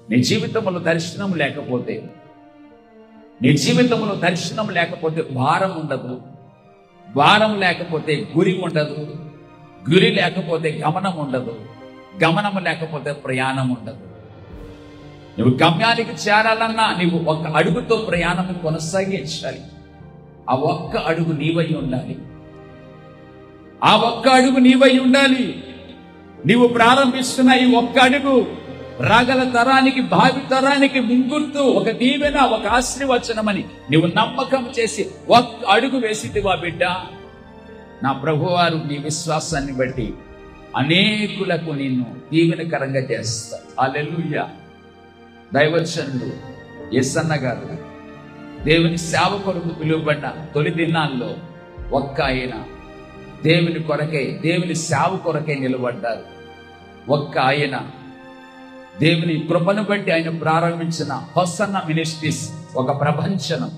నీ జీవితంలో దర్శనం లేకపోతే, నీ జీవితంలో దర్శనం లేకపోతే భారం ఉండదు, భారం లేకపోతే గురి ఉండదు, గురి లేకపోతే గమనం ఉండదు, గమనం లేకపోతే ప్రయాణం ఉండదు. నువ్వు గమ్యానికి చేరాలన్నా నీవు ఒక అడుగుతో ప్రయాణం కొనసాగించాలి. ఆ ఒక్క అడుగు నీవై ఉండాలి. ఆ ఒక్క అడుగు నీవై ఉండాలి. నీవు ప్రారంభిస్తున్న ఈ ఒక్క అడుగు రాగల తరానికి, భావి తరానికి ముంగుర్తు, ఒక దీవెన, ఒక ఆశీర్వచనమని నీవు నమ్మకం చేసి ఒక్క అడుగు వేసిదివా బిడ్డ, నా ప్రభువారు నీ విశ్వాసాన్ని బట్టి అనేకులకు నిన్ను దీవెనకరంగా చేస్తారు. హల్లెలూయా. దైవజనుడు యేసన్న గారు దేవుని సేవ కొరకు పిలువబడిన తొలి దినాల్లో ఒక్క ఆయన దేవుని కొరకే, దేవుని సేవ కొరకే నిలబడ్డారు. ఒక్క ఆయన దేవుని కృపను బట్టి ఆయన ప్రారంభించిన హోసన్న మినిస్ట్రీస్ ఒక ప్రపంచనం.